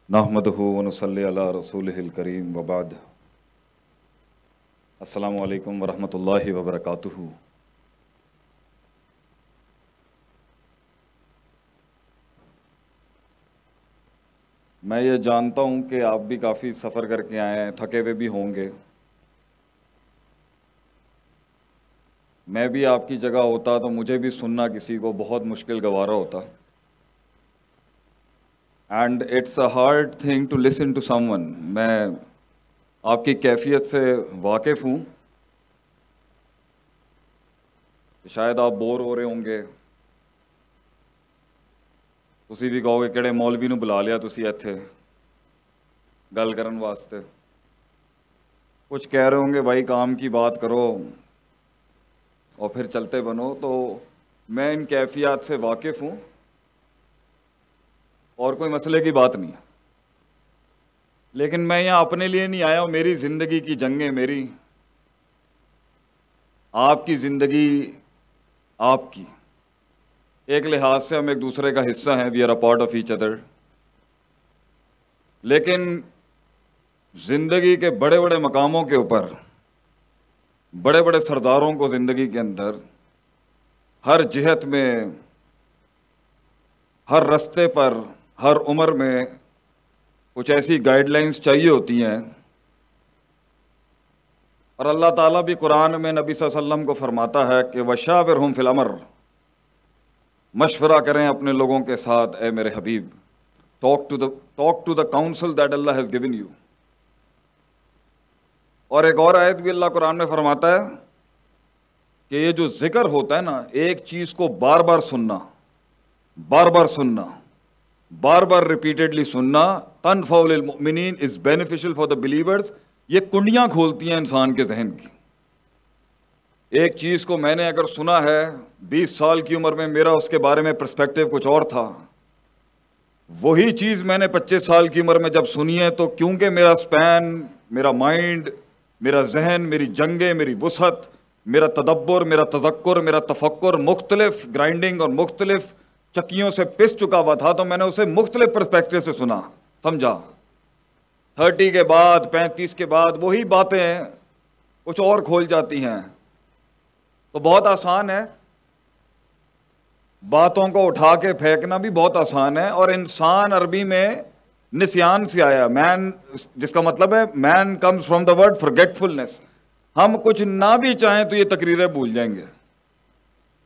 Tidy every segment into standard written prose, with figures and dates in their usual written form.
نحمدہ ونصلی علی رسولہ الکریم وبعد۔ السلام علیکم ورحمۃ اللہ وبرکاتہ۔ میں یہ جانتا ہوں کہ آپ بھی کافی سفر کر کے آئے ہیں، تھکے ہوئے بھی ہوں گے۔ میں بھی آپ کی جگہ ہوتا تو مجھے بھی سننا کسی کو بہت مشکل گوارا ہوتا۔ And it's a hard thing to listen to someone. میں آپ کی کیفیت سے واقف ہوں، شاید آپ بور ہو رہے ہوں گے، تسی بھی کہو گے کہڑے مولوی نو بلا لیا تسی ایتھے گل کرن واسطے۔ کچھ کہہ رہے ہوں گے بھائی کام کی بات کرو اور پھر چلتے بنو۔ تو میں ان کیفیات سے واقف ہوں اور کوئی مسئلے کی بات نہیں ہے، لیکن میں یہاں اپنے لیے نہیں آیا ہوں۔ میری زندگی کی جنگیں میری، آپ کی زندگی آپ کی۔ ایک لحاظ سے ہم ایک دوسرے کا حصہ ہیں، we are a part of each other, لیکن زندگی کے بڑے بڑے مقاموں کے اوپر بڑے بڑے سرداروں کو زندگی کے اندر ہر جہت میں، ہر رستے پر، ہر عمر میں کچھ ایسی گائیڈ لائنز چاہیے ہوتی ہیں، اور اللہ تعالیٰ بھی قرآن میں نبی صلی اللہ علیہ وسلم کو فرماتا ہے کہ وَشَاوِرْهُمْ فِي الْأَمْرِ، مشورہ کریں اپنے لوگوں کے ساتھ اے میرے حبیب۔ Talk to the counsel that Allah has given you. اور ایک اور آیت بھی اللہ قرآن میں فرماتا ہے کہ یہ جو ذکر ہوتا ہے نا، ایک چیز کو بار بار سننا، بار بار سننا، بار بار ریپیٹڈلی سننا، تنفع للمؤمنین، is beneficial for the believers. یہ کنڈیاں کھولتی ہیں انسان کے ذہن کی۔ ایک چیز کو میں نے اگر سنا ہے 20 سال کی عمر میں، میرا اس کے بارے میں پرسپیکٹیو کچھ اور تھا، وہی چیز میں نے 25 سال کی عمر میں جب سنی ہے، تو کیونکہ میرا سپین، میرا مائنڈ، میرا ذہن، میری جنگیں، میری وسعت، میرا تدبر، میرا تذکر، میرا تفکر مختلف گرائنڈنگ اور مختلف چکیوں سے پس چکا ہوا تھا، تو میں نے اسے مختلف پرسپیکٹیو سے سنا، سمجھا۔ 30 کے بعد، 35 کے بعد وہی باتیں کچھ اور کھول جاتی ہیں۔ تو بہت آسان ہے، باتوں کو اٹھا کے پھینکنا بھی بہت آسان ہے، اور انسان عربی میں نسیان سے آیا، مین، جس کا مطلب ہے مین کمز فرام دا ورڈ فرگیٹفلنس۔ ہم کچھ نہ بھی چاہیں تو یہ تقریریں بھول جائیں گے۔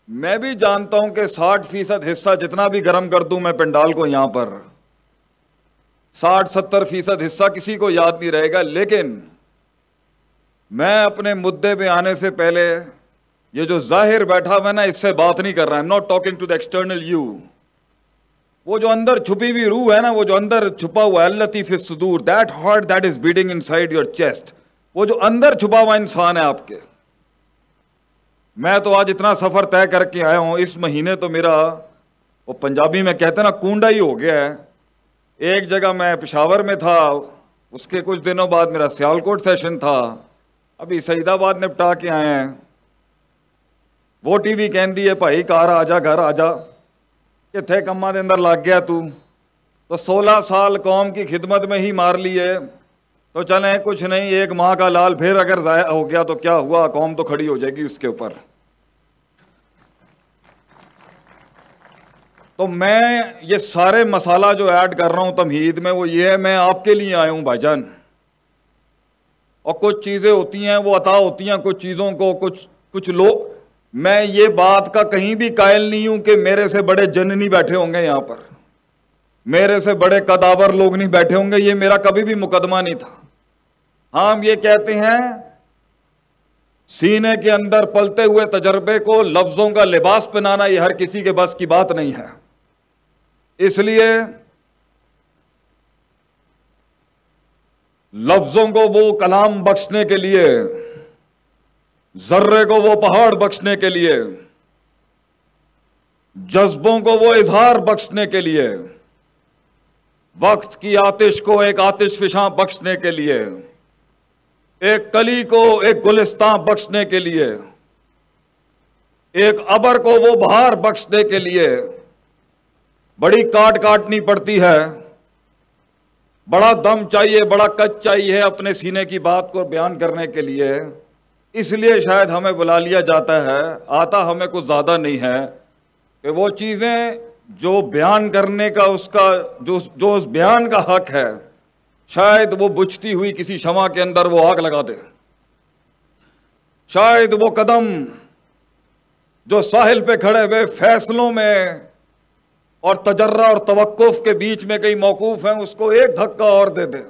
میں بھی جانتا ہوں کہ 60% حصہ جتنا بھی گرم کر دوں میں پنڈال کو یہاں پر، 60-70% حصہ کسی کو یاد نہیں رہے گا، لیکن میں اپنے مدعے پہ آنے سے پہلے یہ جو ظاہر بیٹھا ہوا ہے نا، اس سے بات نہیں کر رہا۔ I'm not talking to the external you۔ وہ جو اندر چھپی ہوئی روح ہے نا، وہ جو اندر چھپا ہوا ہے، التی فی الصدور، that heart that is beating inside your chest، وہ جو اندر چھپا ہوا انسان ہے آپ کے۔ میں تو آج اتنا سفر طے کر کے آیا ہوں، اس مہینے تو میرا، وہ پنجابی میں کہتے ہیں نا، کونڈا ہی ہو گیا ہے۔ ایک جگہ میں پشاور میں تھا، اس کے کچھ دنوں بعد میرا سیالکوٹ سیشن تھا، ابھی سعید آباد نپٹا کے آئے ہیں۔ وہ ٹی وی کہندی ہے بھائی گھر آ جا، گھر آ جا، کتنے کماں دے اندر لگ گیا تو 16 سال قوم کی خدمت میں ہی مار لیے، تو چلیں کچھ نہیں، 1 ماہ کا لال پھر اگر ضائع ہو گیا تو کیا ہوا، قوم تو کھڑی ہو جائے گی اس کے اوپر۔ تو میں یہ سارے مسالہ جو ایڈ کر رہا ہوں تمہید میں، وہ یہ ہے، میں آپ کے لیے آیا ہوں بھائی جان۔ اور کچھ چیزیں ہوتی ہیں وہ عطا ہوتی ہیں کچھ چیزوں کو، کچھ لوگ، میں یہ بات کا کہیں بھی قائل نہیں ہوں کہ میرے سے بڑے جن نہیں بیٹھے ہوں گے یہاں پر، میرے سے بڑے قداور لوگ نہیں بیٹھے ہوں گے، یہ میرا کبھی بھی مقدمہ نہیں تھا۔ ہاں، ہم یہ کہتے ہیں سینے کے اندر پلتے ہوئے تجربے کو لفظوں کا لباس پہنانا یہ ہر کسی کے بس کی بات نہیں ہے، اس لیے لفظوں کو وہ کلام بخشنے کے لیے، ذرے کو وہ پہاڑ بخشنے کے لیے، جذبوں کو وہ اظہار بخشنے کے لیے، وقت کی آتش کو ایک آتش فشاں بخشنے کے لیے، ایک کلی کو ایک گلستاں بخشنے کے لیے، ایک ابر کو وہ بہار بخشنے کے لیے بڑی کاٹنی پڑتی ہے، بڑا دم چاہیے، بڑا کچ چاہیے اپنے سینے کی بات کو بیان کرنے کے لیے، اس لیے شاید ہمیں بلا لیا جاتا ہے۔ آتا ہمیں کچھ زیادہ نہیں ہے کہ وہ چیزیں جو بیان کرنے کا جو اس بیان کا حق ہے، شاید وہ بجھتی ہوئی کسی شمع کے اندر وہ آگ لگا دے، شاید وہ قدم جو ساحل پہ کھڑے ہوئے فیصلوں میں اور تجرہ اور توقف کے بیچ میں کئی موقوف ہیں، اس کو ایک دھکا اور دے دے۔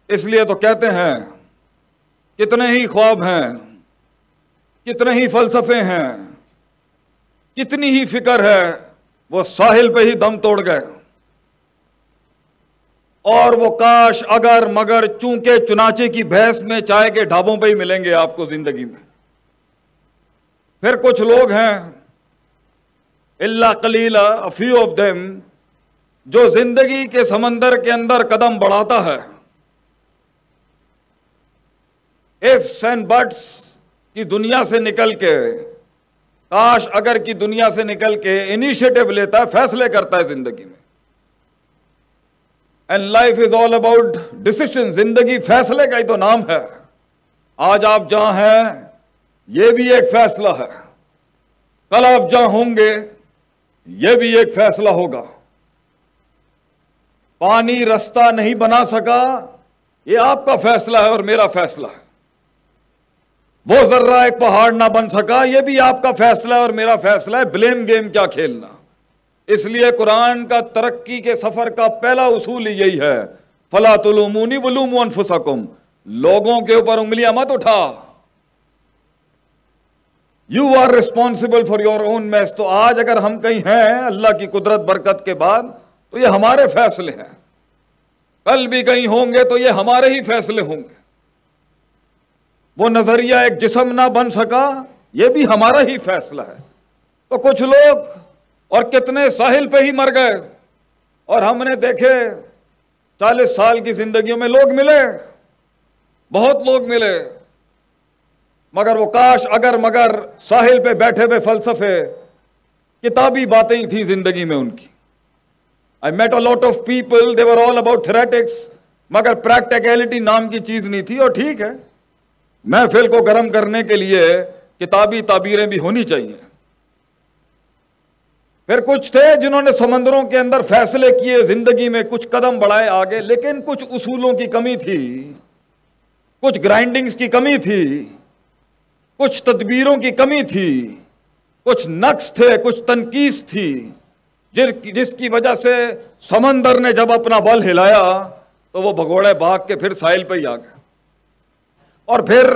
اس لیے تو کہتے ہیں کتنے ہی خواب ہیں، کتنے ہی فلسفے ہیں، کتنی ہی فکر ہے، وہ ساحل پہ ہی دم توڑ گئے۔ اور وہ کاش اگر مگر چونکہ چنانچہ کی بحث میں چائے کے ڈھابوں پہ ہی ملیں گے آپ کو زندگی میں۔ پھر کچھ لوگ ہیں الا قلیلا a few of them جو زندگی کے سمندر کے اندر قدم بڑھاتا ہے۔ ifs and buts کی دنیا سے نکل کے، کاش اگر کی دنیا سے نکل کے انیشیٹو لیتا ہے، فیصلے کرتا ہے زندگی میں۔ And life is all about decision، زندگی فیصلے کا ہی تو نام ہے۔ آج آپ جہاں ہیں یہ بھی ایک فیصلہ ہے، کل آپ جہاں ہوں گے یہ بھی ایک فیصلہ ہوگا۔ پانی رستہ نہیں بنا سکا، یہ آپ کا فیصلہ ہے اور میرا فیصلہ ہے۔ وہ ذرہ ایک پہاڑ نہ بن سکا، یہ بھی آپ کا فیصلہ ہے اور میرا فیصلہ ہے۔ بلیم گیم کیا کھیلنا۔ اس لیے قرآن کا ترقی کے سفر کا پہلا اصول یہی ہے، فَلَا تُلُومُونِي وَلُومُوا أَنفُسَكُمْ، لوگوں کے اوپر انگلیاں مت اٹھا۔ You are responsible for your own mess۔ تو آج اگر ہم کہیں ہیں اللہ کی قدرت برکت کے بعد تو یہ ہمارے فیصلے ہیں، کل بھی کہیں ہوں گے تو یہ ہمارے ہی فیصلے ہوں گے۔ وہ نظریہ ایک جسم نہ بن سکا، یہ بھی ہمارا ہی فیصلہ ہے۔ تو کچھ لوگ اور کتنے ساحل پہ ہی مر گئے، اور ہم نے دیکھے 40 سال کی زندگیوں میں لوگ ملے، بہت لوگ ملے، مگر وہ کاش اگر مگر ساحل پہ بیٹھے ہوئے فلسفے، کتابی باتیں ہی تھیں زندگی میں ان کی۔ I met a lot of people, they were all about theoretics، مگر پریکٹیکلٹی نام کی چیز نہیں تھی۔ اور ٹھیک ہے، محفل کو گرم کرنے کے لیے کتابی تعبیریں بھی ہونی چاہیے۔ پھر کچھ تھے جنہوں نے سمندروں کے اندر فیصلے کیے، زندگی میں کچھ قدم بڑھائے آگے، لیکن کچھ اصولوں کی کمی تھی، کچھ گرائنڈنگز کی کمی تھی، کچھ تدبیروں کی کمی تھی، کچھ نقص تھے، کچھ تنقیص تھی، جس کی وجہ سے سمندر نے جب اپنا بل ہلایا تو وہ بھگوڑے بھاگ کے پھر ساحل پہ ہی آ گئے۔ اور پھر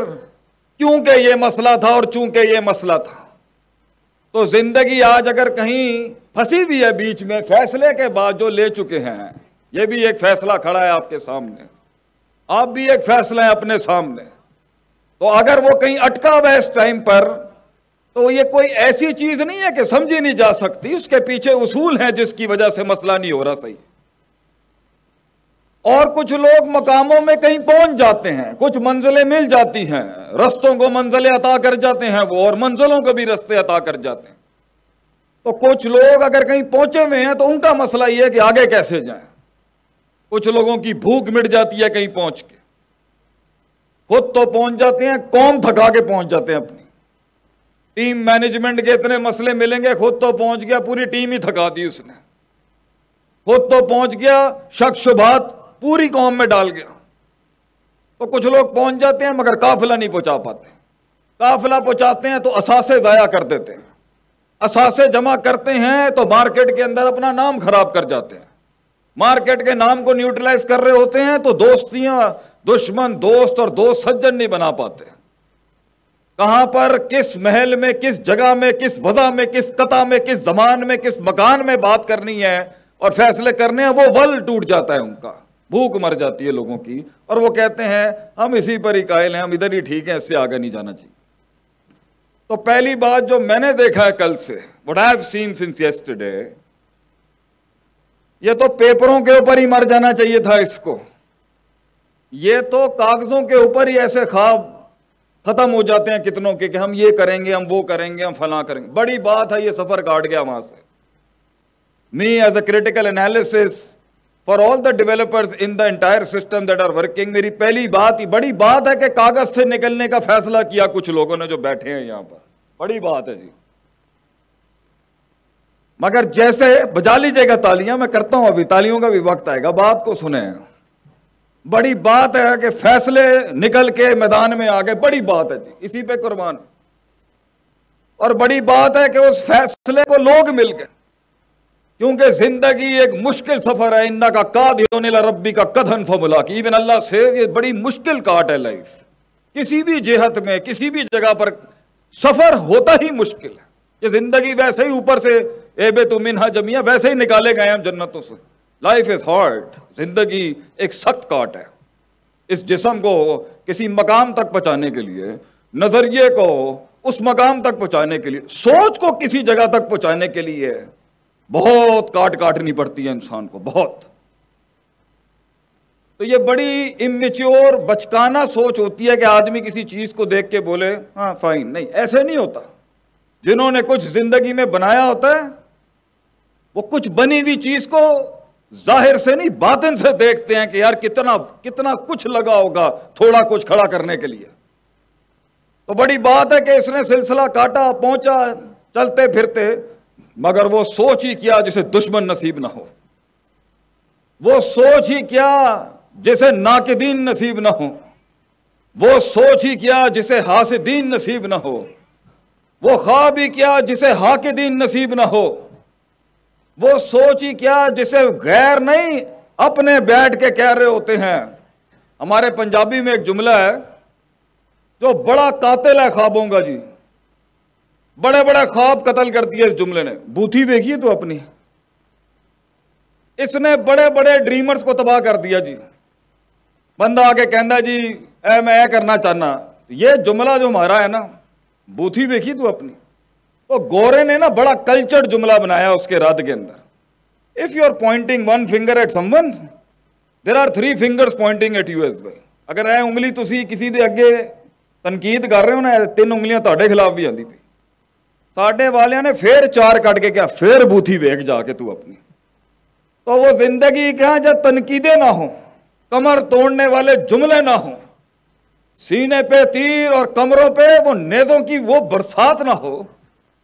کیونکہ یہ مسئلہ تھا اور چونکہ یہ مسئلہ تھا، تو زندگی آج اگر کہیں پھنسی بھی ہے بیچ میں، فیصلے کے بعد جو لے چکے ہیں، یہ بھی ایک فیصلہ کھڑا ہے آپ کے سامنے، آپ بھی ایک فیصلہ ہے اپنے سامنے۔ تو اگر وہ کہیں اٹکا ہوا ہے اس ٹائم پر، تو یہ کوئی ایسی چیز نہیں ہے کہ سمجھی نہیں جا سکتی، اس کے پیچھے اصول ہیں جس کی وجہ سے مسئلہ نہیں ہو رہا صحیح۔ اور کچھ لوگ مقاموں میں کہیں پہنچ جاتے ہیں، کچھ منزلیں مل جاتی ہیں، رستوں کو منزلیں عطا کر جاتے ہیں وہ، اور منزلوں کو بھی رستے عطا کر جاتے ہیں۔ تو کچھ لوگ اگر کہیں پہنچے ہوئے ہیں تو ان کا مسئلہ یہ ہے کہ آگے کیسے جائیں۔ کچھ لوگوں کی بھوک مٹ جاتی ہے کہیں پہنچ کے، خود تو پہنچ جاتے ہیں، قوم تھکا کے پہنچ جاتے ہیں اپنی۔ ٹیم مینجمنٹ کے اتنے مسئلے ملیں گے، خود تو پہنچ گیا، پوری ٹیم ہی تھکا دی اس نے، خود تو پہنچ گیا، شک شبہات پوری قوم میں ڈال گیا۔ تو کچھ لوگ پہنچ جاتے ہیں مگر قافلہ نہیں پہنچا پاتے، قافلہ پہنچاتے ہیں تو اثاثے ضائع کر دیتے ہیں، اثاثے جمع کرتے ہیں تو مارکیٹ کے اندر اپنا نام خراب کر جاتے ہیں، مارکیٹ کے نام کو نیوٹرلائز کر رہے ہوتے ہیں تو دوستیاں، دشمن دوست اور دوست سجن نہیں بنا پاتے۔ کہاں پر، کس محل میں، کس جگہ میں، کس وضع میں، کس قطع میں، کس زمان میں، کس مکان میں بات کرنی ہے اور فیصلے کرنے ہیں، وہ ول ٹوٹ جاتا ہے ان کا، بھوک مر جاتی ہے لوگوں کی، اور وہ کہتے ہیں ہم اسی پر ہی قائل ہیں، ہم ادھر ہی ٹھیک ہیں، اس سے آگے نہیں جانا چاہیے۔ تو پہلی بات جو میں نے دیکھا ہے کل سے، what I have seen since yesterday، یہ تو پیپروں کے اوپر ہی مر جانا چاہیے تھا اس کو، یہ تو کاغذوں کے اوپر ہی ایسے خواب ختم ہو جاتے ہیں کتنوں کے کہ ہم یہ کریں گے، ہم وہ کریں گے، ہم فلاں کریں گے۔ بڑی بات ہے، یہ سفر کاٹ گیا وہاں سے۔ Me as a critical analysis for all the developers in the entire system that are working, میری پہلی بات ہی بڑی بات ہے کہ کاغذ سے نکلنے کا فیصلہ کیا کچھ لوگوں نے جو بیٹھے ہیں یہاں پر. بڑی بات ہے جی. مگر جیسے بجا لیجئے گا تالیاں, میں کرتا ہوں ابھی, تالیوں کا بھی وقت آئے گا, بات کو سنیں. بڑی بات ہے کہ فیصلے نکل کے میدان میں آ گئے, بڑی بات ہے جی, اسی پہ قربان. اور بڑی بات ہے کہ اس فیصلے کو لوگ مل گئے, کیونکہ زندگی ایک مشکل سفر ہے. انکا قادھن الی ربک قدحن فملاقیہ. ایون اللہ سے یہ بڑی مشکل کاٹ ہے لائف. کسی بھی جہت میں کسی بھی جگہ پر سفر ہوتا ہی مشکل ہے. یہ زندگی ویسے ہی اوپر سے اہبطوا منہا جمیعا, ویسے ہی نکالے گئے ہم جنتوں سے. Life is hard. زندگی ایک سخت کاٹ ہے. اس جسم کو کسی مقام تک پہنچانے کے لیے, نظریے کو اس مقام تک پہنچانے کے لیے, سوچ کو کسی جگہ تک پہنچانے کے لیے بہت کاٹنی پڑتی ہے انسان کو, بہت. تو یہ بڑی امیچور بچکانہ سوچ ہوتی ہے کہ آدمی کسی چیز کو دیکھ کے بولے ہاں فائن. نہیں, ایسے نہیں ہوتا. جنہوں نے کچھ زندگی میں بنایا ہوتا ہے وہ کچھ بنی ہوئی چیز کو ظاہر سے نہیں باطن سے دیکھتے ہیں کہ یار کتنا کچھ لگا ہوگا تھوڑا کچھ کھڑا کرنے کے لیے. تو بڑی بات ہے کہ اس نے سلسلہ کاٹا, پہنچا چلتے پھرتے, مگر وہ سوچ ہی کیا جسے دشمن نصیب نہ ہو. وہ سوچ ہی کیا جسے ناقدین نصیب نہ ہو. وہ سوچ ہی کیا جسے حاسدین نصیب نہ ہو. وہ خواب ہی کیا جسے حاقدین نصیب نہ ہو. وہ سوچ ہی کیا جسے غیر نہیں اپنے بیٹھ کے کہہ رہے ہوتے ہیں. ہمارے پنجابی میں ایک جملہ ہے جو بڑا قاتل ہے خوابوں کا جی. بڑے بڑے خواب قتل کر دیے اس جملے نے. بوتھی دیکھیے تو اپنی, اس نے بڑے بڑے ڈریمرز کو تباہ کر دیا جی. بندہ آگے کہندا جی اے میں کرنا چاہنا. یہ جملہ جو ہمارا ہے نا, بوتھی دیکھی تو اپنی, تو گورے نے نا بڑا کلچرڈ جملہ بنایا اس کے رد کے اندر. If you are pointing one finger at someone, there are 3 fingers pointing at you as well. اگر اے انگلی تسی کسی دے اگے تنقید کر رہے ہو نا, 3 انگلیاں تہاڈے خلاف بھی آندی پئی. ساڈے والیاں نے پھر 4 کٹ کے کیا, پھر بوتھی ویکھ جا کے تو اپنی. تو وہ زندگی کیا جب تنقیدیں نہ ہوں, کمر توڑنے والے جملے نہ ہوں, سینے پہ تیر اور کمروں پہ وہ نیزوں کی وہ برسات نہ ہو,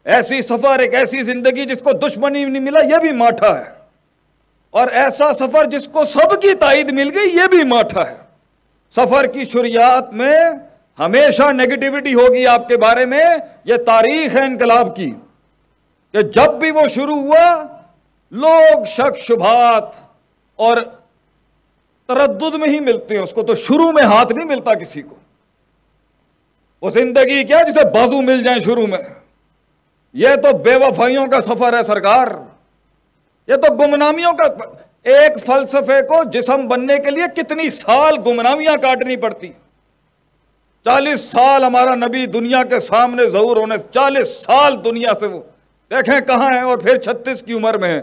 ایسی سفر, ایک ایسی زندگی جس کو دشمنی نہیں ملا, یہ بھی ماٹھا ہے. اور ایسا سفر جس کو سب کی تائید مل گئی, یہ بھی ماٹھا ہے. سفر کی شروعات میں ہمیشہ نیگیٹیوٹی ہوگی آپ کے بارے میں. یہ تاریخ ہے انقلاب کی کہ جب بھی وہ شروع ہوا لوگ شک شبہات اور تردد میں ہی ملتے ہیں اس کو. تو شروع میں ہاتھ نہیں ملتا کسی کو. وہ زندگی کیا جسے بازو مل جائیں شروع میں. یہ تو بے وفائیوں کا سفر ہے سرکار. یہ تو گمنامیوں کا. ایک فلسفے کو جسم بننے کے لیے کتنی سال گمنامیاں کاٹنی پڑتی. 40 سال ہمارا نبی دنیا کے سامنے ظہور ہونے, 40 سال دنیا سے وہ دیکھیں کہاں ہیں, اور پھر 36 کی عمر میں ہے.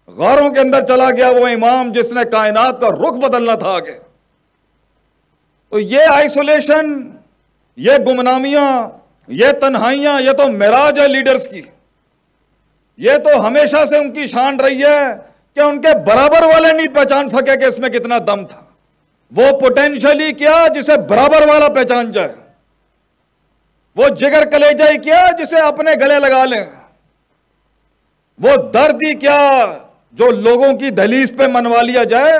غاروں کے اندر چلا گیا وہ امام جس نے کائنات کا رخ بدلنا تھا آگے. تو یہ آئسولیشن, یہ گمنامیاں, یہ تنہائیاں, یہ تو معراج ہے لیڈرز کی. یہ تو ہمیشہ سے ان کی شان رہی ہے کہ ان کے برابر والے نہیں پہچان سکے کہ اس میں کتنا دم تھا. وہ پوٹینشلی کیا جسے برابر والا پہچان جائے. وہ جگر کلیجہ ہی کیا جسے اپنے گلے لگا لیں. وہ درد ہی کیا جو لوگوں کی دہلیز پہ منوا لیا جائے.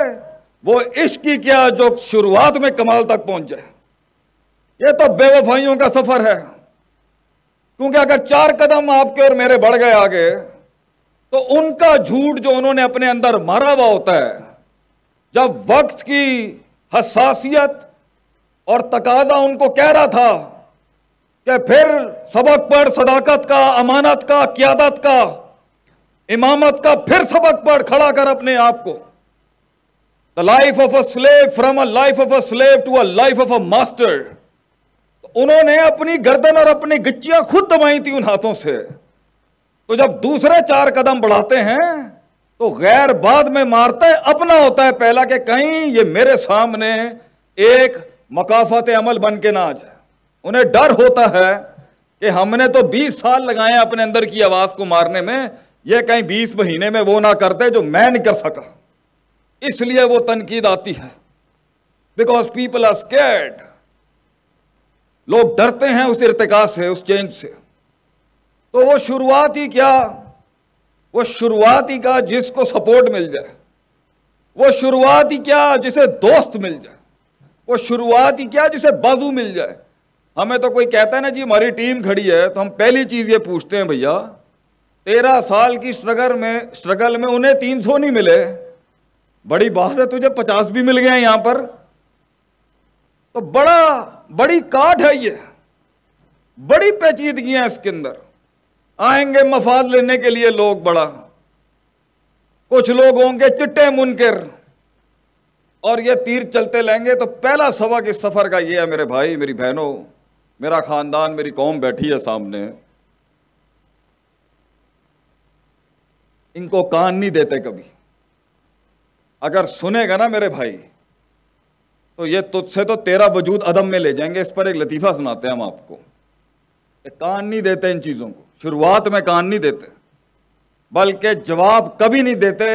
وہ عشق ہی کیا جو شروعات میں کمال تک پہنچ جائے. یہ تو بے وفائیوں کا سفر ہے. کیونکہ اگر 4 قدم آپ کے اور میرے بڑھ گئے آگے تو ان کا جھوٹ جو انہوں نے اپنے اندر مارا ہوا ہوتا ہے, جب وقت کی حساسیت اور تقاضا ان کو کہہ رہا تھا کہ پھر سبق پڑھ صداقت کا, امانت کا, قیادت کا, امامت کا, پھر سبق پڑھ, کھڑا کر اپنے آپ کو. The life of a slave, from a life of a slave to a life of a master. انہوں نے اپنی گردن اور اپنی گچیاں خود دبائی تھی ان ہاتھوں سے. تو جب دوسرے 4 قدم بڑھاتے ہیں تو غیر بعد میں مارتا ہے, اپنا ہوتا ہے پہلا کہ کہیں یہ میرے سامنے ایک مکافات عمل بن کے نہ آ جائے. انہیں ڈر ہوتا ہے کہ ہم نے تو 20 سال لگائے اپنے اندر کی آواز کو مارنے میں, یہ کہیں 20 مہینے میں وہ نہ کرتے جو میں نہیں کر سکا. اس لیے وہ تنقید آتی ہے. Because people are scared. لوگ ڈرتے ہیں اس ارتقاء سے, اس چینج سے. تو وہ شروعات ہی کیا, وہ شروعات ہی کا جس کو سپورٹ مل جائے, وہ شروعات ہی کیا جسے دوست مل جائے, وہ شروعات ہی کیا جسے بازو مل جائے. ہمیں تو کوئی کہتا ہے نا جی ہماری ٹیم کھڑی ہے, تو ہم پہلی چیز یہ پوچھتے ہیں بھیا 13 سال کی سٹرگل میں انہیں 300 نہیں ملے, بڑی بات ہے تجھے 50 بھی مل گئے یہاں پر. تو بڑی کاٹ ہے یہ, بڑی پیچیدگیاں اس کے اندر. آئیں گے مفاد لینے کے لیے لوگ, بڑا کچھ لوگ ہوں گے چٹے منکر, اور یہ تیر چلتے لیں گے. تو پہلا سبق اس سفر کا یہ ہے میرے بھائی میری بہنوں, میرا خاندان, میری قوم بیٹھی ہے سامنے, ان کو کان نہیں دیتے کبھی. اگر سنے گا نا میرے بھائی تو یہ تجھ سے تو تیرا وجود عدم میں لے جائیں گے. اس پر ایک لطیفہ سناتے ہیں ہم آپ کو. کان نہیں دیتے ان چیزوں کو, شروعات میں کان نہیں دیتے, بلکہ جواب کبھی نہیں دیتے.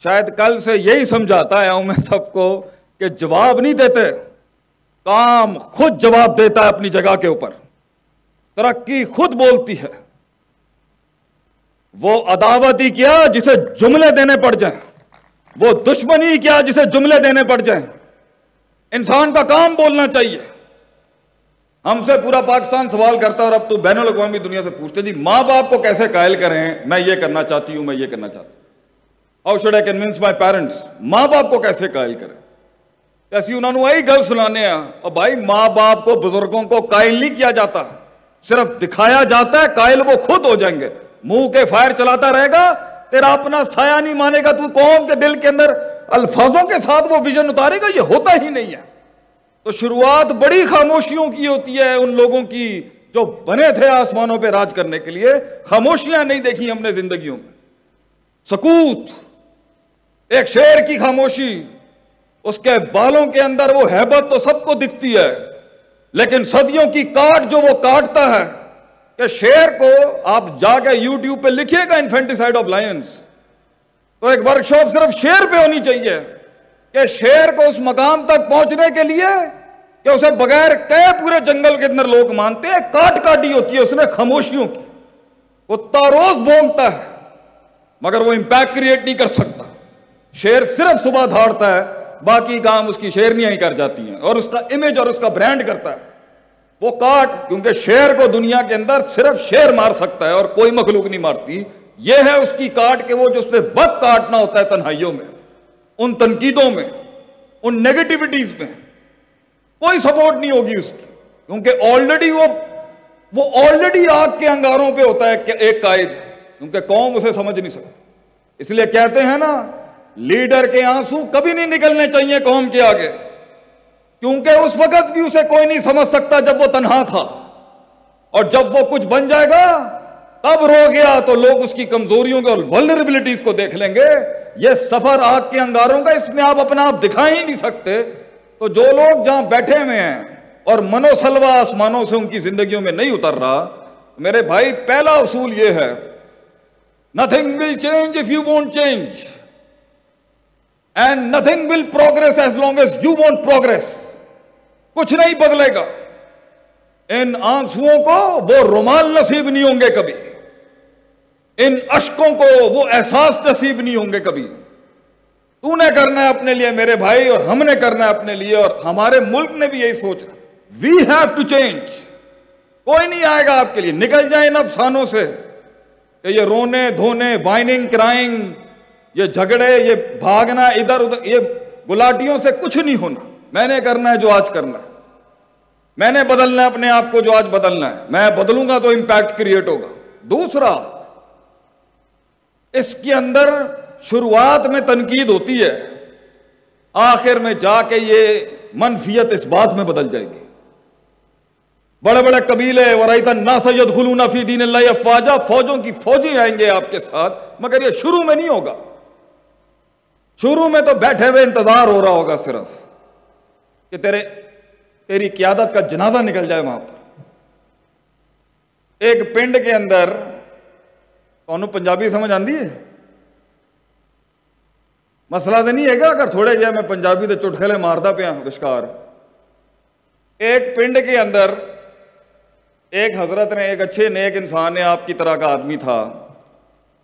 شاید کل سے یہی سمجھاتا آیا ہوں میں سب کو کہ جواب نہیں دیتے, کام خود جواب دیتا ہے اپنی جگہ کے اوپر. ترقی خود بولتی ہے. وہ عداوت ہی کیا جسے جملے دینے پڑ جائیں, وہ دشمنی کیا جسے جملے دینے پڑ جائیں. انسان کا کام بولنا چاہیے. ہم سے پورا پاکستان سوال کرتا ہے, اور اب تو بین الاقوامی دنیا سے پوچھتے جی ماں باپ کو کیسے قائل کریں, میں یہ کرنا چاہتی ہوں, میں یہ کرنا چاہتا ہوں. How should I convince my parents? ماں باپ کو کیسے قائل کریں. ایسی انہوں نے وہی گل سنانے ہیں. اور بھائی ماں باپ کو, بزرگوں کو قائل نہیں کیا جاتا, صرف دکھایا جاتا ہے. قائل وہ خود ہو جائیں گے. منہ کے فائر چلاتا رہے گا, تیرا اپنا سایہ نہیں مانے گا. تو قوم کے دل کے اندر الفاظوں کے ساتھ وہ ویژن اتارے گا, یہ ہوتا ہی نہیں ہے. تو شروعات بڑی خاموشیوں کی ہوتی ہے ان لوگوں کی جو بنے تھے آسمانوں پہ راج کرنے کے لیے. خاموشیاں نہیں دیکھی ہم نے زندگیوں میں. سکوت, ایک شیر کی خاموشی, اس کے بالوں کے اندر وہ ہیبت تو سب کو دکھتی ہے, لیکن صدیوں کی کاٹ جو وہ کاٹتا ہے. کہ شیر کو آپ جا کے یوٹیوب پہ لکھیے گا انفینٹیسائڈ آف لائنز, تو ایک ورکشاپ صرف شیر پہ ہونی چاہیے کہ شیر کو اس مقام تک پہنچنے کے لیے کہ اسے بغیر کہے پورے جنگل کے اندر لوگ مانتے ہیں. کاٹ کاٹی ہوتی ہے اس نے خاموشیوں کی. وہ تاروز بھونکتا ہے مگر وہ امپیکٹ کریٹ نہیں کر سکتا. شیر صرف صبح دھاڑتا ہے, باقی کام اس کی شیرنیاں ہی کر جاتی ہیں, اور اس کا امیج اور اس کا برانڈ کرتا ہے. وہ کاٹ, کیونکہ شیر کو دنیا کے اندر صرف شیر مار سکتا ہے اور کوئی مخلوق نہیں مارتی. یہ ہے اس کی کاٹ کہ وہ جو اس نے وقت کاٹنا ہوتا ہے تنہائیوں میں, ان تنقیدوں میں, ان نیگیٹیوٹیز میں کوئی سپورٹ نہیں ہوگی اس کی, کیونکہ آلریڈی وہ آلریڈی آگ کے انگاروں پہ ہوتا ہے ایک قائد, کیونکہ قوم اسے سمجھ نہیں سکتی. اس لیے کہتے ہیں نا لیڈر کے آنسو کبھی نہیں نکلنے چاہیے قوم کے آگے, کیونکہ اس وقت بھی اسے کوئی نہیں سمجھ سکتا جب وہ تنہا تھا, اور جب وہ کچھ بن جائے گا تب رو گیا تو لوگ اس کی کمزوریوں کو اور ولنریبلٹیز کو دیکھ لیں گے. یہ سفر آگ کے انگاروں کا, اس میں آپ اپنا آپ دکھا ہی نہیں سکتے. تو جو لوگ جہاں بیٹھے ہوئے ہیں اور منو سلوا آسمانوں سے ان کی زندگیوں میں نہیں اتر رہا, میرے بھائی پہلا اصول یہ ہے, nothing will change if you won't change, and nothing will progress as long as you won't progress. کچھ نہیں بدلے گا. ان آنسوؤں کو وہ رومال نصیب نہیں ہوں گے کبھی, ان اشکوں کو وہ احساس نصیب نہیں ہوں گے کبھی. تو نے کرنا ہے اپنے لیے میرے بھائی, اور ہم نے کرنا ہے اپنے لیے, اور ہمارے ملک نے بھی یہی سوچا. We have to change. کوئی نہیں آئے گا آپ کے لیے. نکل جائیں ان افسانوں سے کہ یہ رونے دھونے, وائننگ کرائنگ, یہ جھگڑے, یہ بھاگنا ادھر ادھر, یہ گلاٹیوں سے کچھ نہیں ہونا. میں نے کرنا ہے جو آج کرنا ہے, میں نے بدلنا ہے اپنے آپ کو جو آج بدلنا ہے. میں بدلوں گا تو امپیکٹ کریٹ ہوگا. دوسرا, اس کے اندر شروعات میں تنقید ہوتی ہے, آخر میں جا کے یہ منفیت اس بات میں بدل جائے گی. بڑے بڑے قبیلے, وَرَأَيْتَ النَّاسَ يَدْخُلُونَ فِي دِينِ اللَّهِ أَفْوَاجًا, فوجوں کی فوجی آئیں گے آپ کے ساتھ, مگر یہ شروع میں نہیں ہوگا. شروع میں تو بیٹھے ہوئے انتظار ہو رہا ہوگا صرف کہ تیری قیادت کا جنازہ نکل جائے وہاں پر. ایک پنڈ کے اندر, تو پنجابی سمجھ آندی ہے, مسئلہ تو نہیں ہے گا اگر تھوڑے جہے میں پنجابی دے چٹکلے ماردا پیا وشکار. ایک پنڈ کے اندر ایک حضرت نے، ایک اچھے نیک انسان نے، آپ کی طرح کا آدمی تھا،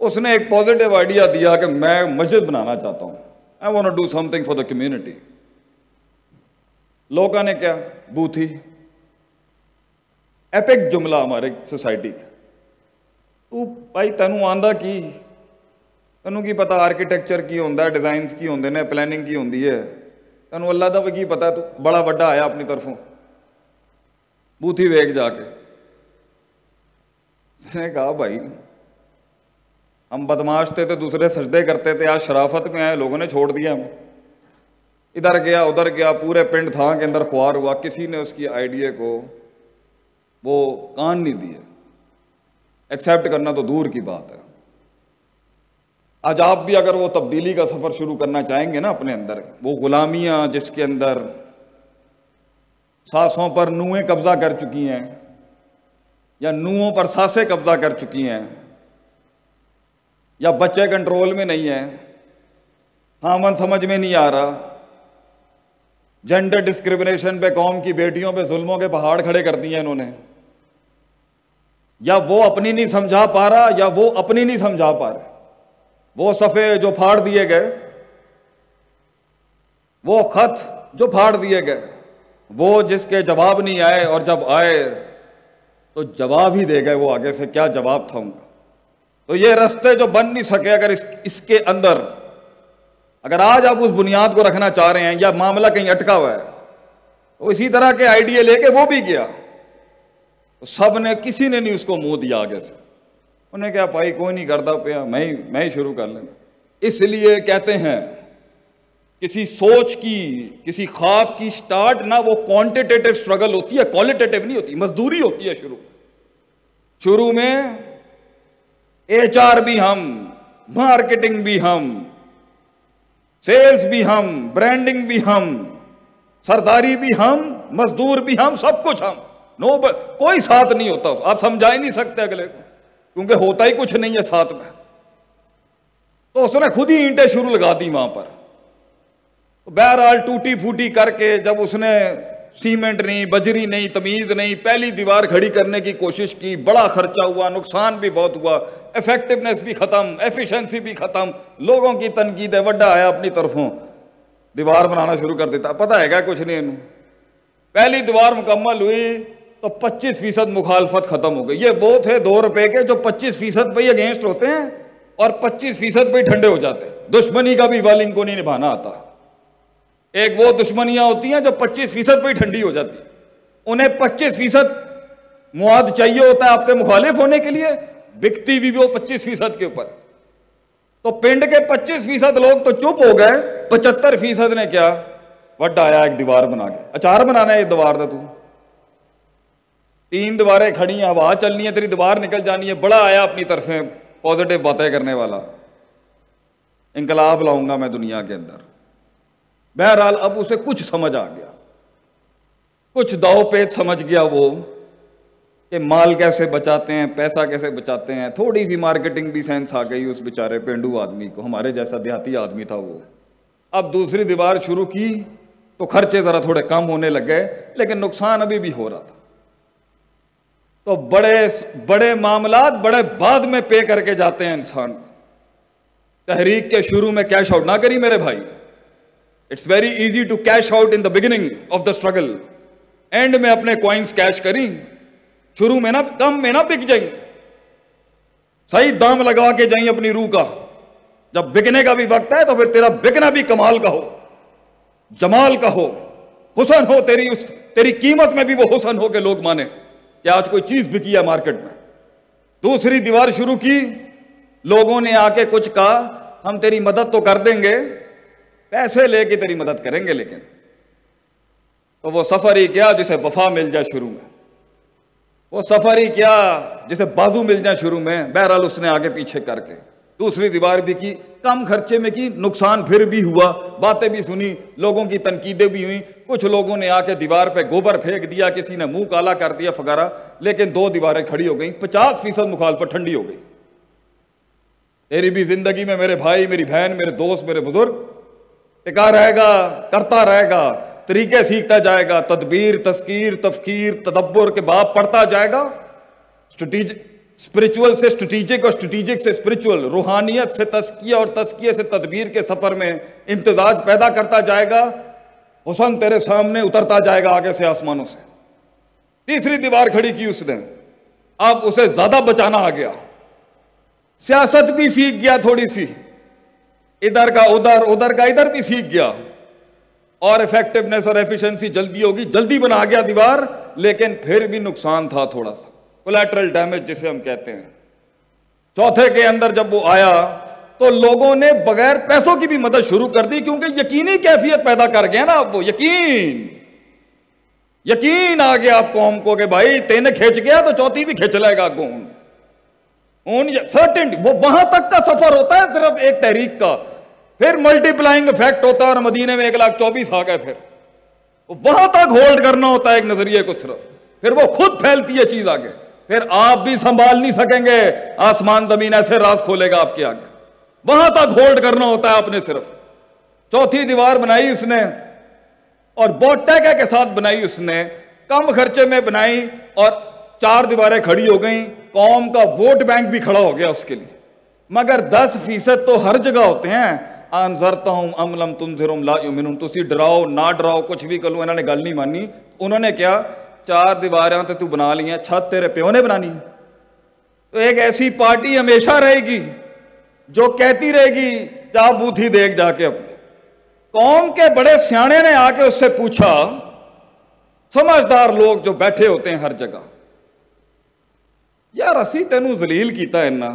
اس نے ایک پازیٹیو آئیڈیا دیا کہ میں مسجد بنانا چاہتا ہوں. I want to do something for the community. لوگوں نے کیا بوتھی ایپک جملہ ہمارے سوسائٹی کا، تو بھائی تینوں آندا کی، تینوں کی پتا آرکیٹیکچر کی ہوندا ہے، ڈیزائنز کی ہوندے نے، پلاننگ کی ہوندی ہے، تینوں اللہ دا کی پتا ہے. تو بڑا وڈا آیا اپنی طرفوں بوتھی ویگ جا کے، اس نے کہا بھائی ہم بدماش تھے تو دوسرے سجدے کرتے تھے، آج شرافت میں آئے لوگوں نے چھوڑ دیا ہمیں. ادھر گیا ادھر گیا، پورے پنڈ تھا کے اندر خوار ہوا، کسی نے اس کی آئیڈیا کو وہ کان نہیں دیا، ایکسیپٹ کرنا تو دور کی بات ہے. آج آپ بھی اگر وہ تبدیلی کا سفر شروع کرنا چاہیں گے نا اپنے اندر، وہ غلامیاں جس کے اندر سانسوں پر نوئیں قبضہ کر چکی ہیں یا نوؤں پر سانسیں قبضہ کر چکی ہیں، یا بچے کنٹرول میں نہیں ہیں، خامن سمجھ میں نہیں آ رہا، جینڈر ڈسکریمنیشن پہ، قوم کی بیٹیوں پہ ظلموں کے پہاڑ کھڑے کر دیے انہوں نے، یا وہ اپنی نہیں سمجھا پا رہا یا وہ اپنی نہیں سمجھا پا رہے. وہ صفحے جو پھاڑ دیے گئے، وہ خط جو پھاڑ دیے گئے، وہ جس کے جواب نہیں آئے، اور جب آئے تو جواب ہی دے گئے وہ آگے سے، کیا جواب تھا ان کا. تو یہ رستے جو بن نہیں سکے، اگر اس کے اندر اگر آج آپ اس بنیاد کو رکھنا چاہ رہے ہیں، یا معاملہ کہیں اٹکا ہوا ہے، تو اسی طرح کے آئیڈیا لے کے وہ بھی گیا، تو سب نے، کسی نے نہیں اس کو منہ دیا آگے سے. انہیں کہا بھائی کوئی نہیں کرتا پیا، میں ہی شروع کر لیں. اس لیے کہتے ہیں کسی سوچ کی، کسی خواب کی سٹارٹ نہ وہ کوانٹیٹیو سٹرگل ہوتی ہے، کوالٹیٹیو نہیں ہوتی، مزدوری ہوتی ہے. شروع میں ایچ آر بھی ہم، مارکیٹنگ بھی ہم، سیلز بھی ہم، برانڈنگ بھی ہم، سرداری بھی ہم، مزدور بھی ہم، سب کچھ ہم. کوئی ساتھ نہیں ہوتا، آپ سمجھا ہی نہیں سکتے اگلے کو، کیونکہ ہوتا ہی کچھ نہیں ہے ساتھ میں. تو اس نے خود ہی اینٹیں شروع لگا دی وہاں پر. بہرحال ٹوٹی پھوٹی کر کے جب اس نے سیمنٹ نہیں، بجری نہیں، تمیز نہیں، پہلی دیوار کھڑی کرنے کی کوشش کی، بڑا خرچہ ہوا، نقصان بھی بہت ہوا، ایفیکٹونیس بھی ختم، ایفیشنسی بھی ختم، لوگوں کی تنقید ہے، وڈا آیا اپنی طرفوں دیوار بنانا شروع کر دیتا. پتہ ہے گا کچھ نہیں انہوں. پہلی دیوار مکمل ہوئی تو 25% مخالفت ختم ہو گئی. یہ وہ تھے 2 روپے کے جو 25% پہ ہی اگینسٹ ہوتے ہیں اور 25% پہ ہی ٹھنڈے ہو جاتے ہیں. دشمنی کا بھی ول ان کو نہیں نبھانا آتا. ایک وہ دشمنیاں ہوتی ہیں جو 25% پہ ہی ٹھنڈی ہو جاتی، انہیں 25% مواد چاہیے ہوتا ہے آپ کے مخالف ہونے کے لیے، بکتی بھی وہ 25% کے اوپر. تو پنڈ کے 25% لوگ تو چپ ہو گئے، 75% نے کیا وڈا آیا ایک دیوار بنا کے. اچار بنانا ہے ایک دیوار دا، تو 3 دیواریں کھڑی ہیں، ہوا چلنی ہے، تیری دیوار نکل جانی ہے. بڑا آیا اپنی طرفیں پازیٹیو باتیں کرنے والا، انقلاب لاؤں گا میں دنیا کے اندر. بہرحال اب اسے کچھ سمجھ آ گیا، کچھ داؤ پیچ سمجھ گیا وہ کہ مال کیسے بچاتے ہیں، پیسہ کیسے بچاتے ہیں. تھوڑی سی مارکیٹنگ بھی سینس آ گئی اس بیچارے پینڈو آدمی کو، ہمارے جیسا دیہاتی آدمی تھا وہ. اب دوسری دیوار شروع کی تو خرچے ذرا تھوڑے کم ہونے لگ گئے، لیکن نقصان ابھی بھی ہو رہا تھا. تو بڑے معاملات بڑے بعد میں پے کر کے جاتے ہیں انسان کو. تحریک کے شروع میں کیش آؤٹ نہ کری میرے بھائی. It's very easy to cash out in the beginning of the struggle. And میں اپنے کوائنس کیش کریں، شروع میں نہ کم میں نہ بک جائیں، صحیح دام لگا کے جائیں اپنی روح کا. جب بکنے کا بھی وقت ہے تو پھر تیرا بکنا بھی کمال کا ہو، جمال کا ہو، حسن ہو، تیری قیمت میں بھی وہ حسن ہو کہ لوگ مانے کہ آج کوئی چیز بکی ہے مارکیٹ میں. دوسری دیوار شروع کی، لوگوں نے آ کے کچھ کہا ہم تیری مدد تو کر دیں گے، پیسے لے کے تیری مدد کریں گے، لیکن تو وہ سفر ہی کیا جسے وفا مل جائے شروع میں، وہ سفر ہی کیا جسے بازو مل جائے شروع میں. بہرحال اس نے آگے پیچھے کر کے دوسری دیوار بھی کی، کم خرچے میں کی، نقصان پھر بھی ہوا، باتیں بھی سنی، لوگوں کی تنقیدیں بھی ہوئیں، کچھ لوگوں نے آ کے دیوار پہ گوبر پھینک دیا، کسی نے منہ کالا کر دیا فقارا، لیکن 2 دیواریں کھڑی ہو گئیں. 50% مخالفت ٹھنڈی ہو گئی. تیری بھی زندگی میں میرے بھائی، میری بہن، میرے دوست، میرے بزرگ ٹکا رہے گا، کرتا رہے گا، طریقے سیکھتا جائے گا، تدبیر، تذکیر، تفکیر، تدبر کے باب پڑھتا جائے گا، اسپرچول سے اسٹریٹجک اور اسٹریٹجک سے اسپرچول، روحانیت سے تزکیہ اور تزکیہ سے تدبیر کے سفر میں امتزاج پیدا کرتا جائے گا، حسن تیرے سامنے اترتا جائے گا آگے سے آسمانوں سے۔ تیسری دیوار کھڑی کی اس نے، اب اسے زیادہ بچانا آ گیا، سیاست بھی سیکھ گیا تھوڑی سی، ادھر کا ادھر، ادھر کا ادھر بھی سیکھ گیا، اور ایفیکٹونیس اور ایفیشنسی جلدی ہوگی، جلدی بنا گیا دیوار، لیکن پھر بھی نقصان تھا تھوڑا سا، کولیٹرل ڈیمیج جسے ہم کہتے ہیں۔ چوتھے کے اندر جب وہ آیا تو لوگوں نے بغیر پیسوں کی بھی مدد شروع کر دی، کیونکہ یقینی کیفیت پیدا کر گیا نا اب وہ، یقین آ گیا آپ قوم کو کہ بھائی تینے کھینچ گیا تو چوتھی بھی کھینچ لے گا کون، سرٹنٹی۔ وہ وہاں تک کا سفر ہوتا ہے صرف ایک تحریک کا، پھر ملٹی پلائنگ افیکٹ ہوتا ہے، اور مدینے میں 1,24,000 آ گئے، پھر وہاں تک ہولڈ کرنا ہوتا ہے ایک نظریے کو صرف، پھر وہ خود پھیلتی ہے چیز آگے، پھر آپ بھی سنبھال نہیں سکیں گے، آسمان زمین ایسے راز کھولے گا آپ کے آگے، وہاں تک ہولڈ کرنا ہوتا ہے آپ نے صرف۔ چوتھی دیوار بنائی اس نے، اور بہت ٹیکے کے ساتھ بنائی اس نے، کم خرچے میں بنائی، اور 4 دیواریں کھڑی ہو گئیں، قوم کا ووٹ بینک بھی کھڑا ہو گیا اس کے لیے۔ مگر 10% تو ہر جگہ ہوتے ہیں، انذرتہم ام لم تنذرہم لا یؤمنون، تسی ڈراؤ نہ ڈراؤ کچھ بھی کرو، انہوں نے گل نہیں مانی۔ انہوں نے کیا، 4 دیواریں تو بنا لی ہیں، چھت تیرے پیو نے بنانی۔ تو ایک ایسی پارٹی ہمیشہ رہے گی جو کہتی رہے گی چاہ بوتھی دیکھ جا کے اپنے۔ قوم کے بڑے سیانے نے آ کے اس سے پوچھا، سمجھدار لوگ جو بیٹھے ہوتے ہیں ہر جگہ، یار اسی تینوں ذلیل کیتا ہے نا،